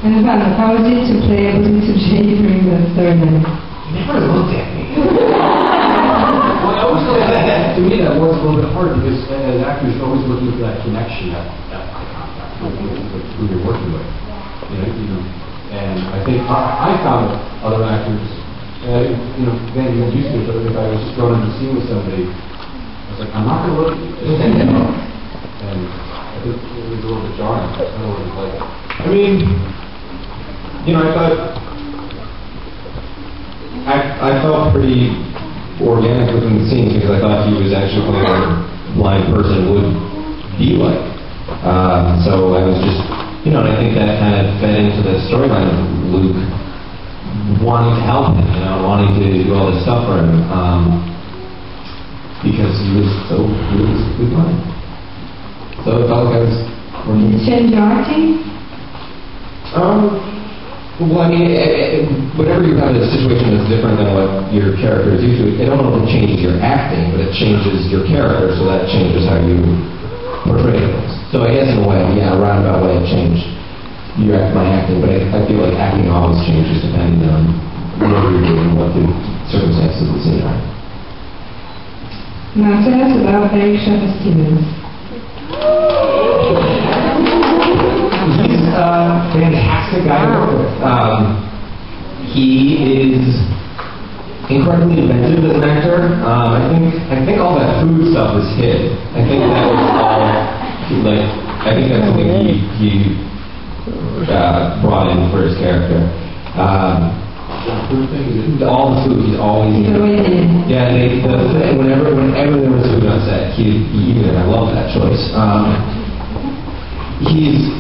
And how was it to play opposite to Jay during the storyline? He never looked at me. Well, I always feel that to me that was a little bit hard because as actors you're always looking for that connection, that eye contact with who you're working with. And I think I found other actors, then you're used to it, but if I was thrown into a scene with somebody, I was like, I'm not going to look at you. And I think it was a little bit jarring. I don't know what it was like. I mean, I felt pretty organic within the scenes because I thought he was actually playing like a blind person would be like. So I was just, and I think that kind of fed into the storyline of Luke wanting to help him, wanting to do all this stuff for him, because he was blind. So it felt like I was working. Did it change your acting? Well, I mean, whenever you have a situation that's different than what your character is used to, it don't only changes your acting, but it changes your character, so that changes how you portray things. So I guess in a way, yeah, a roundabout way it changed my acting, but I feel like acting always changes depending on what you're doing, what the circumstances of the scene are. Now tell us about Eric Stevens. He's a fantastic guy to work with. He is incredibly inventive as an actor. I think all that food stuff is hid. I think that was all I think that's something he brought in for his character. All the food he's always eating. Yeah, whenever there was food on set, he eaten it. I love that choice. He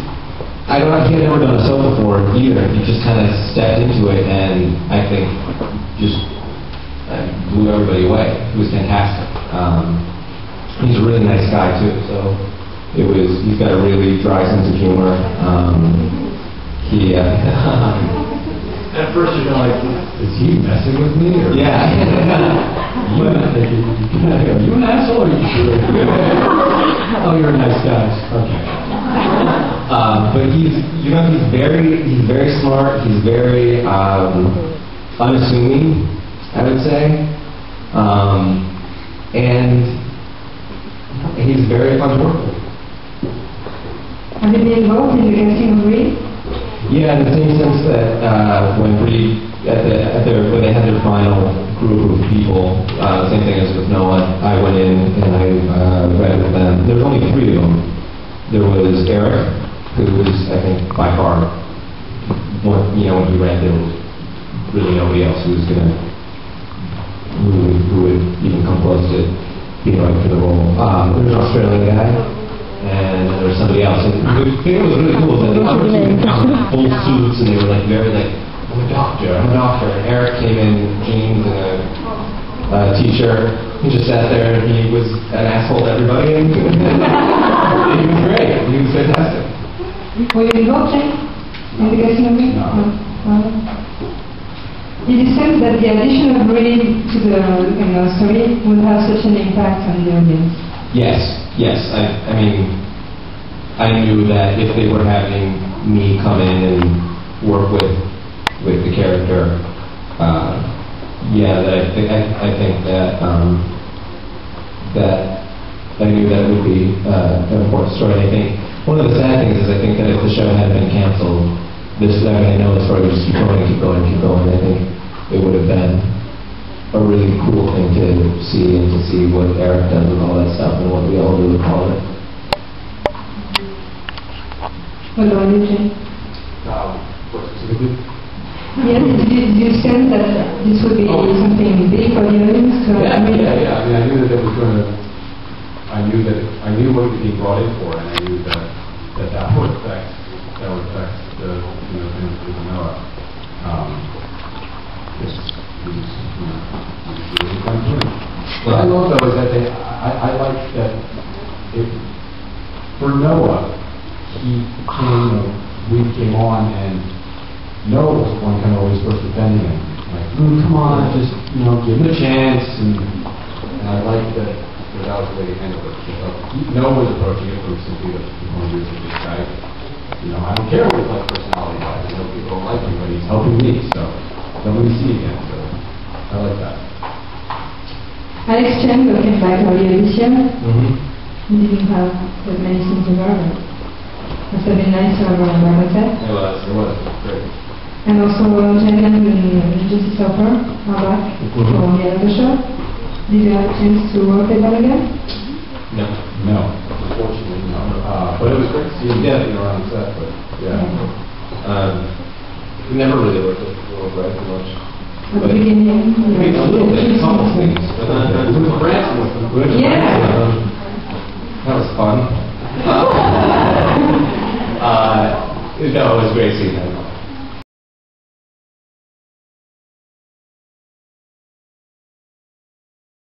had never done a soap before either. He just kind of stepped into it, and I think just blew everybody away. It was fantastic. He's a really nice guy too, so he's got a really dry sense of humor. At first you're like, is he messing with me? Or yeah. You an asshole or are you sure? Oh, you're a nice guy. Okay. But he's very smart. He's very unassuming, I would say, and he's very fun to work with. Have you been involved in the casting of Reed? Yeah, in the same sense that when Reed when they had their final group of people, same thing as with Noah. I went in and I read with them. There was only 3 of them. There was Eric, who was, I think, by far, when he read, there was really nobody else who would even come close to being right for the role. There was an Australian guy, and there was somebody else. And the thing that was really cool is that the others came in full suits, and they were very I'm a doctor. And Eric came in jeans and a t-shirt. He just sat there and he was an asshole to everybody, and he was great. He was fantastic. Were you involved, Jay, in the casting of Reed? No. Did you sense that the addition of Reed to the story would have such an impact on the audience? Yes. I mean, I knew that if they were having me come in and work with the character, I think that I knew that would be an important story. I think one of the sad things is I think that if the show had been canceled, I know the story would just keep going. I think it would have been a really cool thing to see what Eric does with all that stuff and what we all really call it. What about you, Jay? What specifically? Yes, did you sense that this would be something big for the audience? Yeah. I mean, I knew that it was going to. I knew what was being brought in for, and I knew that would affect the things with Noah. What I love though is that I like that for Noah, we came on and Noah was the one kind of always first defending him. Like, come on, just give him a chance, and I like that was the way he handled it. Noah was approaching it from simply the point of view of this guy You know, I don't care what he's like personality-wise. I know people don't like him, but he's helping me, so then we see again. So I like that. Alex Chen came back earlier this year. Mm-hmm. He didn't have that many things to learn. Must have been nice to have a environment set. It was great. And also Jagan and Juicy Supper are back for the other show. Did you have a chance to work with them again? No, unfortunately no. But it was great to see him getting around set. But yeah, We never really worked with World Right too much. At the beginning? A little bit, a couple things. But we were dancing with them. Yeah. That was fun. No, it was great seeing them.